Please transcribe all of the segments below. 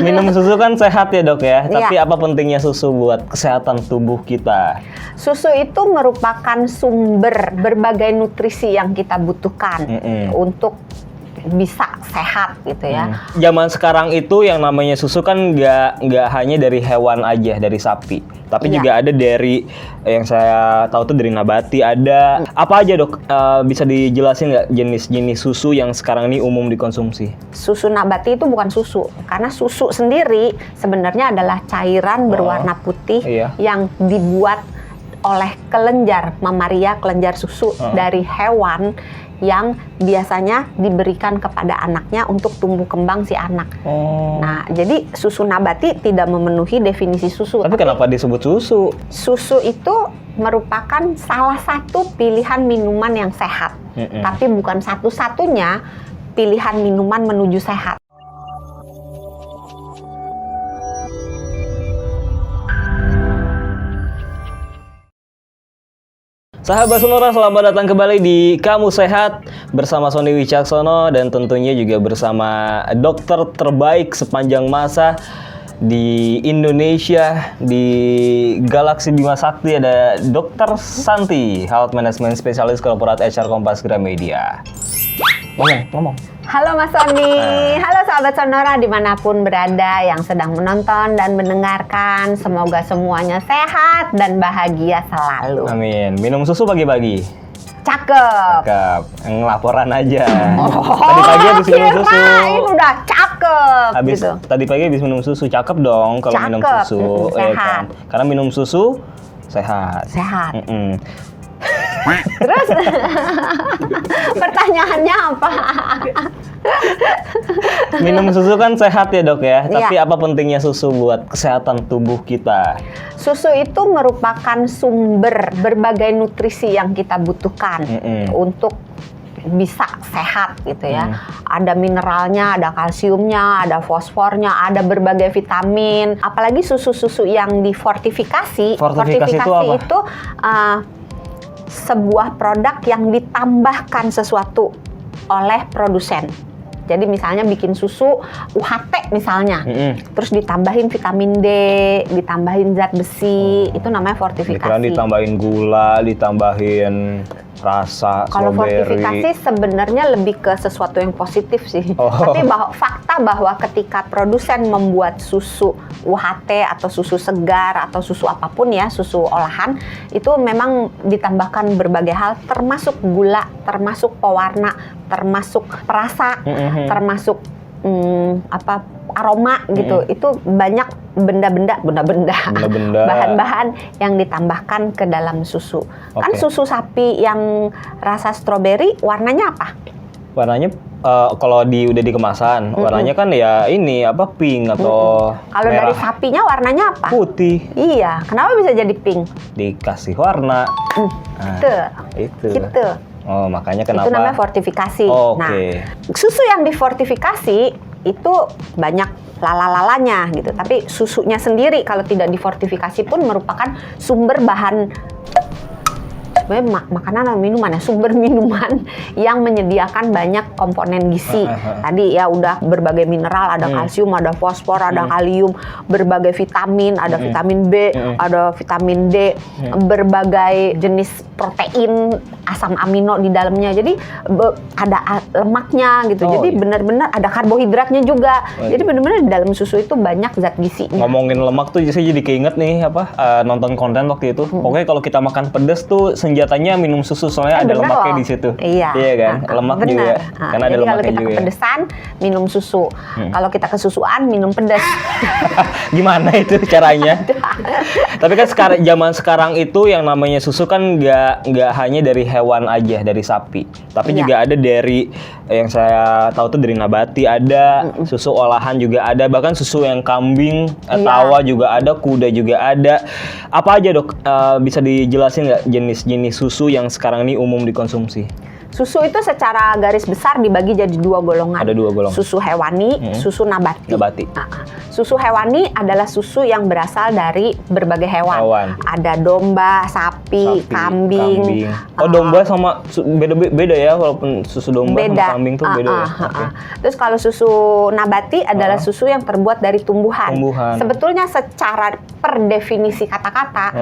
Minum susu kan sehat ya dok ya, Iya. tapi apa pentingnya susu buat kesehatan tubuh kita? Susu itu merupakan sumber berbagai nutrisi yang kita butuhkan untuk bisa sehat gitu ya. Zaman sekarang itu yang namanya susu kan nggak hanya dari hewan aja, dari sapi, tapi Iya. juga ada dari yang saya tahu tuh dari nabati ada. Apa aja dok? Bisa dijelasin nggak jenis-jenis susu yang sekarang ini umum dikonsumsi? Susu nabati itu bukan susu, karena susu sendiri sebenarnya adalah cairan berwarna putih Iya. yang dibuat oleh kelenjar mamaria, kelenjar susu dari hewan yang biasanya diberikan kepada anaknya untuk tumbuh kembang si anak. Nah, jadi susu nabati tidak memenuhi definisi susu. Tapi kenapa disebut susu? Susu itu merupakan salah satu pilihan minuman yang sehat, tapi bukan satu-satunya pilihan minuman menuju sehat. Sahabat Sonora, selamat datang kembali di Kamu Sehat bersama Sony Wicaksono dan tentunya juga bersama dokter terbaik sepanjang masa di Indonesia, di Galaksi Bima Sakti ada Dr. Santi, Health Management Specialist Corporate HR Kompas Gramedia. Ngomong. Halo Mas Sony, halo sahabat Sonora dimanapun berada yang sedang menonton dan mendengarkan. Semoga semuanya sehat dan bahagia selalu. Amin. Minum susu pagi-pagi. Cakep. Cakep. Laporan aja. Tadi pagi habis minum susu. Kirain udah cakep Habis gitu. tadi pagi habis minum susu, cakep dong kalau minum Cakep, susu. Ya sehat. kan? Karena minum susu sehat. Sehat. Terus pertanyaannya apa? Minum susu kan sehat ya dok ya, tapi Iya. apa pentingnya susu buat kesehatan tubuh kita? Susu itu merupakan sumber berbagai nutrisi yang kita butuhkan untuk bisa sehat gitu ya. Ada mineralnya, ada kalsiumnya, ada fosfornya, ada berbagai vitamin. Apalagi susu-susu yang difortifikasi. Fortifikasi itu apa? itu sebuah produk yang ditambahkan sesuatu oleh produsen. Jadi misalnya bikin susu UHT misalnya, terus ditambahin vitamin D, ditambahin zat besi, itu namanya fortifikasi. Dikira ditambahin gula, ditambahin rasa Kalau strawberry. fortifikasi sebenarnya lebih ke sesuatu yang positif sih. Tapi fakta bahwa ketika produsen membuat susu UHT atau susu segar atau susu apapun ya, susu olahan, itu memang ditambahkan berbagai hal, termasuk gula, termasuk pewarna, termasuk perasa, termasuk aroma gitu. Itu banyak benda-benda bahan-bahan yang ditambahkan ke dalam susu. Kan susu sapi yang rasa stroberi warnanya apa? Warnanya kalau udah di kemasan, warnanya kan ya ini pink atau kalau merah. dari sapinya warnanya apa? Putih. Iya, kenapa bisa jadi pink? Dikasih warna. Itu. Gitu. Oh, makanya kenapa? Itu namanya fortifikasi. Oke. Nah, susu yang difortifikasi itu banyak lala-lalanya gitu. Tapi susunya sendiri kalau tidak difortifikasi pun merupakan sumber bahan sebenarnya makanan atau minuman ya, sumber minuman yang menyediakan banyak komponen gizi. Tadi ya udah berbagai mineral, ada kalsium, ada fosfor, ada kalium, berbagai vitamin, ada vitamin B, ada vitamin D, berbagai jenis protein, asam amino di dalamnya. Jadi ada lemaknya gitu. Jadi benar-benar ada karbohidratnya juga. Jadi benar-benar di dalam susu itu banyak zat gizinya. Ngomongin lemak tuh saya jadi keinget nih nonton konten waktu itu. Pokoknya kalau kita makan pedas tuh senjatanya minum susu, soalnya ada lemaknya di situ. Iya. Iya kan? Lemak bener. juga. Karena ada jadi lemaknya kalau kita juga. kepedesan minum susu. Kalau kita kesusuan minum pedas. Gimana itu caranya? Tapi kan zaman sekarang itu yang namanya susu kan nggak hanya dari hewan aja, dari sapi. Tapi juga ada dari yang saya tahu tuh dari nabati ada, susu olahan juga ada, bahkan susu yang kambing, tawa juga ada, kuda juga ada. Apa aja dok? Bisa dijelasin nggak jenis-jenis susu yang sekarang ini umum dikonsumsi? Susu itu secara garis besar dibagi jadi dua golongan. Ada dua golongan. Susu hewani, susu nabati. Susu hewani adalah susu yang berasal dari berbagai hewan. Ada domba, sapi, kambing. Oh, domba sama beda ya, walaupun susu domba sama kambing tuh beda ya. Okay. Terus kalau susu nabati adalah susu yang terbuat dari tumbuhan. Sebetulnya secara per definisi kata-kata,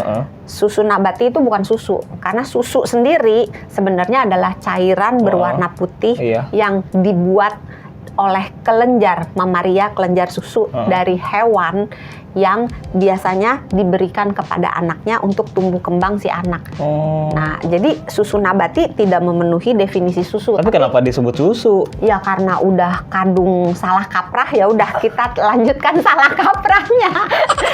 susu nabati itu bukan susu, karena susu sendiri sebenarnya adalah cairan berwarna putih yang dibuat oleh kelenjar mamaria, kelenjar susu dari hewan yang biasanya diberikan kepada anaknya untuk tumbuh kembang si anak. Nah, jadi susu nabati tidak memenuhi definisi susu. Tapi kenapa disebut susu? Ya karena udah kandung salah kaprah, ya udah kita lanjutkan salah kaprahnya.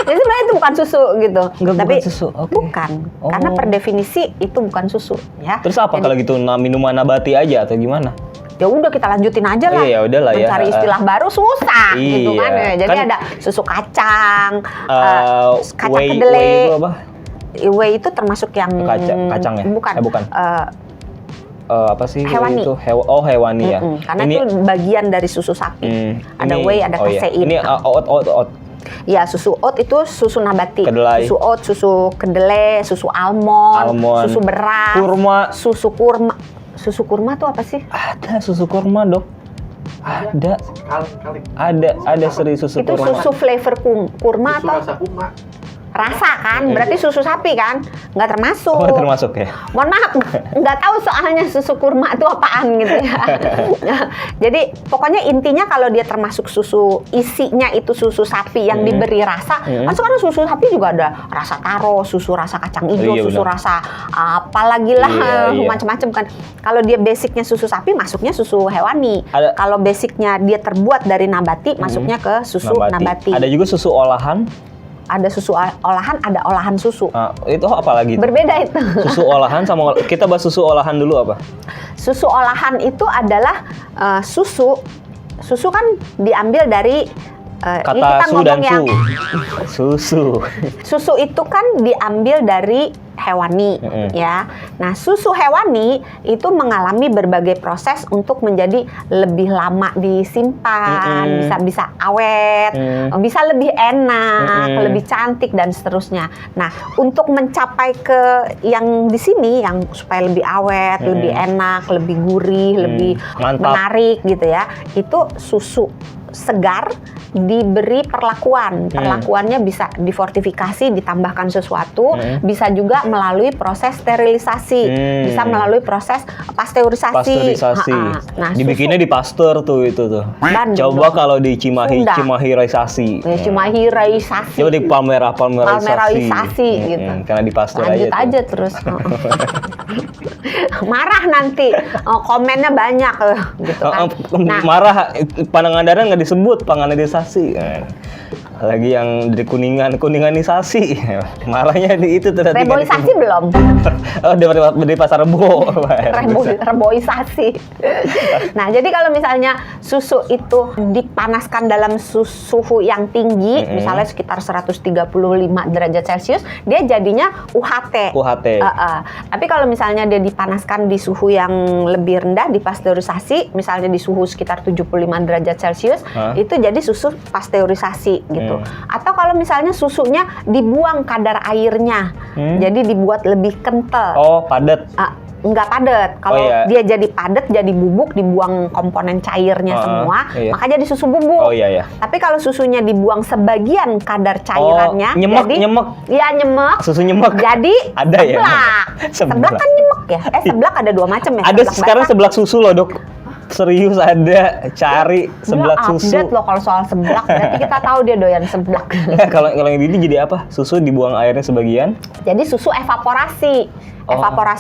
Jadi sebenarnya itu bukan susu gitu. Bukan susu. Okay. Bukan. Karena per definisi itu bukan susu ya. Terus apa kalau gitu, minuman nabati aja atau gimana? Ya udah kita lanjutin aja lah. Iya, udahlah ya. Mencari istilah baru susah gitu kan. Jadi kan ada susu kacang, kacang kedelai. Whey itu apa? Whey itu termasuk yang kacang ya? Bukan. Bukan. Apa sih? Hewani. Itu hewani ya. Karena itu bagian dari susu sapi. Ada whey, ada kasein. Ini oat. Ya, susu oat itu susu nabati. Kedelai. Susu oat, susu kedelai, susu almond, susu beras, susu kurma. Susu kurma tuh apa sih? Ada susu kurma, Dok. Ada. Ada seri susu itu kurma. Itu susu flavor kurma atau? Rasa kurma. Rasa kan? Berarti susu sapi kan? Nggak termasuk. Oh, termasuk ya? Mohon maaf, nggak tahu soalnya susu kurma itu apaan gitu ya. Jadi pokoknya intinya kalau dia termasuk susu, isinya itu susu sapi yang diberi rasa. Kan sekarang susu sapi juga ada rasa taro, susu rasa kacang hijau, susu rasa apalagi lah, macam-macam kan. Kalau dia basicnya susu sapi, masuknya susu hewani. Kalau basicnya dia terbuat dari nabati, masuknya ke susu nabati. Ada juga susu olahan. Ada susu olahan, ada olahan susu. Itu apa lagi? Berbeda itu. Susu olahan sama kita bahas susu olahan dulu apa? Susu olahan itu adalah susu kan diambil dari kata su dan su. Susu. Susu itu kan diambil dari hewani ya. Nah, susu hewani itu mengalami berbagai proses untuk menjadi lebih lama disimpan, bisa awet, bisa lebih enak, lebih cantik dan seterusnya. Nah, untuk mencapai ke yang di sini yang supaya lebih awet, lebih enak, lebih gurih, lebih menarik gitu ya. Itu susu segar diberi perlakuannya bisa difortifikasi, ditambahkan sesuatu, bisa juga melalui proses sterilisasi, bisa melalui proses pasteurisasi. Nah, dibikinnya di pasteur tuh itu tuh. Coba kalau di Cimahi-risasi. Cimahi-risasi. Coba di Palmera-isasi gitu. Karena di pasteur lanjut aja terus. Marah nanti, komennya banyak gitu kan. Nah, marah, Pangandaran nggak disebut Pangandarisasi. Lagi yang dari kuninganisasi. Marahnya di itu ternyata. Reboisasi belum? Oh, dari Pasar Rebo. Reboisasi. Nah, jadi kalau misalnya susu itu dipanaskan dalam suhu yang tinggi, misalnya sekitar 135 derajat Celcius, dia jadinya UHT. Tapi kalau misalnya dia dipanaskan di suhu yang lebih rendah, dipasteurisasi, misalnya di suhu sekitar 75 derajat Celcius, itu jadi susu pasteurisasi gitu. Atau kalau misalnya susunya dibuang kadar airnya, jadi dibuat lebih kental. Oh, padat. Nggak padat. Kalau dia jadi padat, jadi bubuk, dibuang komponen cairnya semua, maka jadi susu bubuk. Tapi kalau susunya dibuang sebagian kadar cairannya, nyemek. Iya, nyemek. Susu nyemek. Jadi ada seblak. Seblak kan nyemek ya. Seblak ada dua macam ya. Ada sekarang seblak susu loh, Dok. Serius ada, cari seblak susu. Update loh kalau soal seblak, berarti kita tahu dia doyan seblak. Kalau yang ini jadi apa? Susu dibuang airnya sebagian? Jadi susu evaporasi.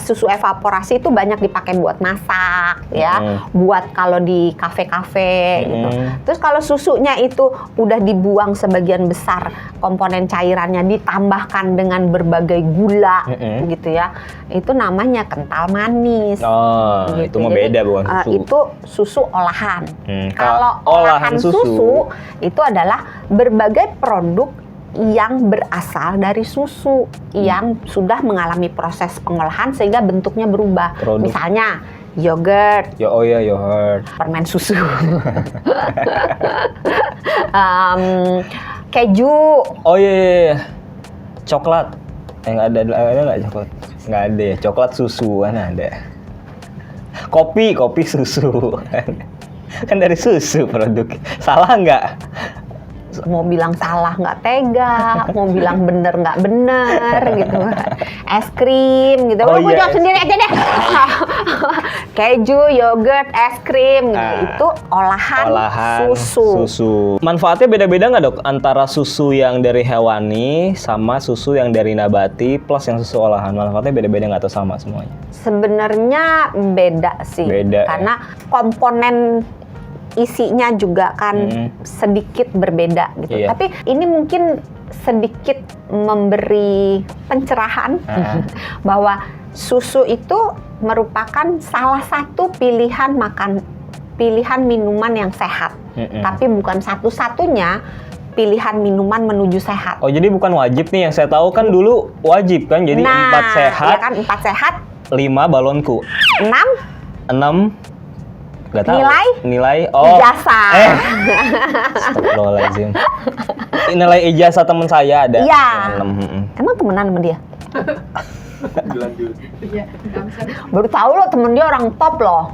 Susu evaporasi itu banyak dipakai buat masak ya, buat kalau di kafe-kafe gitu. Terus kalau susunya itu udah dibuang sebagian besar komponen cairannya, ditambahkan dengan berbagai gula gitu ya, itu namanya kental manis. Gitu. Itu mah beda bukan susu. Itu susu olahan. Kalau olahan susu itu adalah berbagai produk yang berasal dari susu yang sudah mengalami proses pengolahan sehingga bentuknya berubah. Misalnya yogurt. Yogurt. Permen susu. keju. Oh iya. Coklat. Ada nggak coklat? Nggak ada ya. Coklat susu kan ada. Kopi susu. Kan dari susu produk. Salah nggak? Mau bilang salah nggak tega, mau bilang bener nggak bener gitu. Es krim gitu. Oh, Gue iya, jawab sendiri aja deh. Keju, yogurt, es krim gitu. Itu olahan susu. Manfaatnya beda-beda nggak dok? Antara susu yang dari hewani sama susu yang dari nabati plus yang susu olahan. Manfaatnya beda-beda nggak atau sama semuanya? Sebenarnya beda sih. Beda, karena komponen isinya juga kan sedikit berbeda gitu. Iya. Tapi ini mungkin sedikit memberi pencerahan bahwa susu itu merupakan salah satu pilihan minuman yang sehat. Tapi bukan satu-satunya pilihan minuman menuju sehat. Oh, jadi bukan wajib nih, yang saya tahu kan dulu wajib kan. Jadi 4 sehat. Ya kan 4 sehat, 5 balonku. 6 Gak tahu. Nilai ijazah. Astagfirullahaladzim. Nilai ijazah teman saya ada. Iya. Emang temenan sama dia? Baru tahu loh temen dia orang top loh.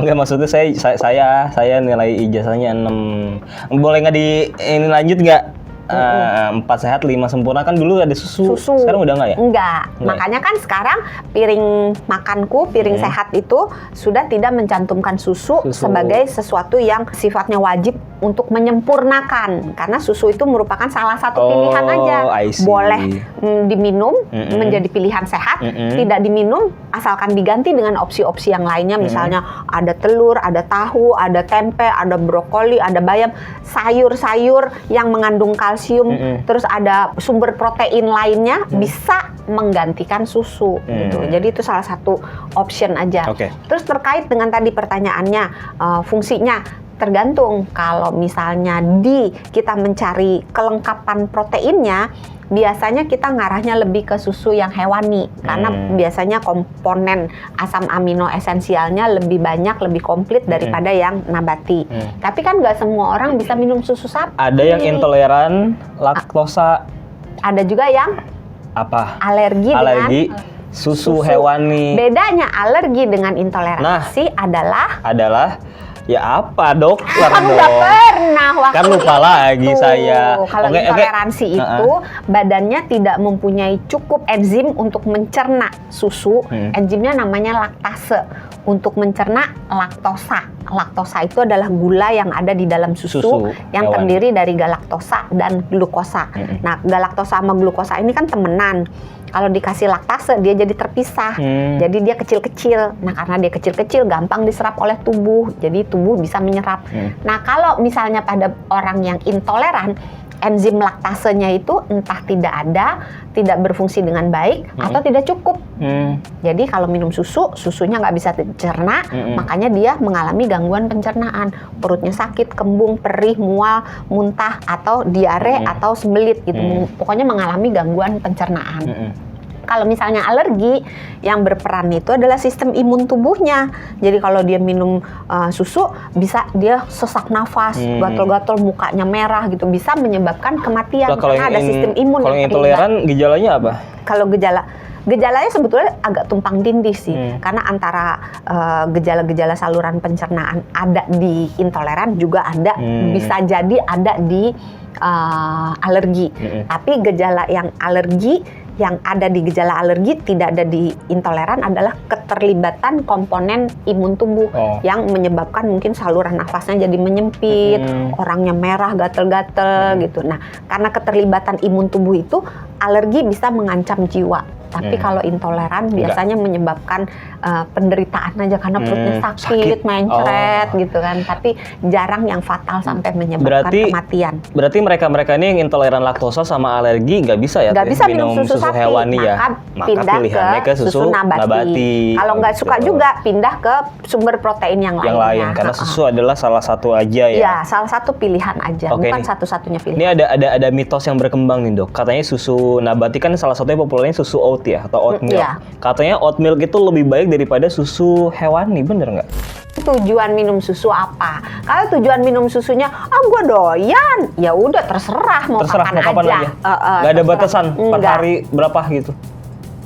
Enggak, maksudnya saya nilai ijazahnya 6. Boleh nggak ini lanjut nggak? 4 sehat 5 sempurna kan dulu ada susu. Sekarang udah nggak ya? Enggak. Makanya kan sekarang piring makanku, piring sehat itu sudah tidak mencantumkan susu sebagai sesuatu yang sifatnya wajib untuk menyempurnakan. Karena susu itu merupakan salah satu pilihan aja. Boleh diminum menjadi pilihan sehat, tidak diminum asalkan diganti dengan opsi-opsi yang lainnya. Misalnya ada telur, ada tahu, ada tempe, ada brokoli, ada bayam, sayur-sayur yang mengandung kalsium, terus ada sumber protein lainnya bisa menggantikan susu gitu. Jadi itu salah satu option aja. Terus terkait dengan tadi pertanyaannya, fungsinya tergantung. Kalau misalnya kita mencari kelengkapan proteinnya, biasanya kita ngarahnya lebih ke susu yang hewani karena biasanya komponen asam amino esensialnya lebih banyak, lebih komplit daripada yang nabati. Tapi kan nggak semua orang bisa minum susu sapi. Ada yang intoleran laktosa. Ada juga yang alergi dengan susu hewani. Bedanya alergi dengan intoleransi adalah ya apa dokter Kamu udah pernah waktu kan lupa itu. lagi saya. Kalau intoleransi itu badannya tidak mempunyai cukup enzim untuk mencerna susu. Enzimnya namanya laktase untuk mencerna laktosa. Laktosa itu adalah gula yang ada di dalam susu yang terdiri dari galaktosa dan glukosa. Nah, galaktosa sama glukosa ini kan temenan. Kalau dikasih laktase dia jadi terpisah, jadi dia kecil-kecil. Nah, karena dia kecil-kecil gampang diserap oleh tubuh, jadi tubuh bisa menyerap. Nah, kalau misalnya pada orang yang intoleran, enzim laktasenya itu entah tidak ada, tidak berfungsi dengan baik, atau tidak cukup. Jadi kalau minum susunya nggak bisa dicerna, makanya dia mengalami gangguan pencernaan. Perutnya sakit, kembung, perih, mual, muntah, atau diare, atau sembelit gitu. Pokoknya mengalami gangguan pencernaan. Kalau misalnya alergi, yang berperan itu adalah sistem imun tubuhnya. Jadi kalau dia minum susu, bisa dia sesak nafas, gatal-gatal, mukanya merah gitu, bisa menyebabkan kematian karena ada sistem imun. Kalau yang intoleran gejalanya apa? Kalau gejalanya sebetulnya agak tumpang tindih sih, karena antara gejala-gejala saluran pencernaan ada di intoleran juga ada, bisa jadi ada di alergi. Tapi gejala yang ada di gejala alergi tidak ada di intoleran adalah keterlibatan komponen imun tubuh yang menyebabkan mungkin saluran nafasnya jadi menyempit, orangnya merah, gatel-gatel gitu. Nah, karena keterlibatan imun tubuh itu, alergi bisa mengancam jiwa. Tapi kalau intoleran biasanya menyebabkan penderitaan aja karena perutnya sakit, mencret gitu kan. Tapi jarang yang fatal sampai menyebabkan kematian. Berarti mereka-mereka ini yang intoleran laktosa sama alergi nggak bisa ya? Nggak bisa minum susu sapi, hewani maka pindah ke susu nabati. Kalau nggak suka juga pindah ke sumber protein yang lainnya. Karena susu adalah salah satu aja ya? Iya, salah satu pilihan aja, bukan satu-satunya pilihan. Ini ada mitos yang berkembang nih dok. Katanya susu nabati kan salah satunya populernya susu oat oat ya atau oat milk. Iya. Katanya oat milk itu lebih baik daripada susu hewani, bener nggak? Tujuan minum susu apa? Kalau tujuan minum susunya, gue doyan, ya udah terserah mau kapan aja. Nggak ada batasan per Enggak. hari berapa gitu.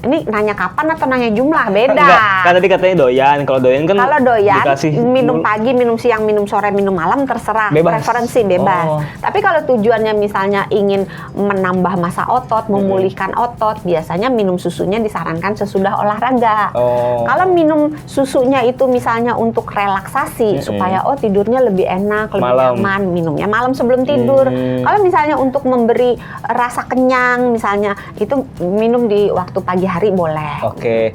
Ini nanya kapan atau nanya jumlah? Beda. Enggak, kan tadi katanya doyan. Kalau doyan kan Kalau doyan, dikasih minum pagi, minum siang, minum sore, minum malam terserah. Bebas. Preferensi bebas. Oh. Tapi kalau tujuannya misalnya ingin menambah masa otot, memulihkan otot, biasanya minum susunya disarankan sesudah olahraga. Oh. Kalau minum susunya itu misalnya untuk relaksasi, supaya tidurnya lebih enak, lebih Malam. nyaman, minumnya malam sebelum tidur. Kalau misalnya untuk memberi rasa kenyang, misalnya itu minum di waktu pagi hari boleh. Oke,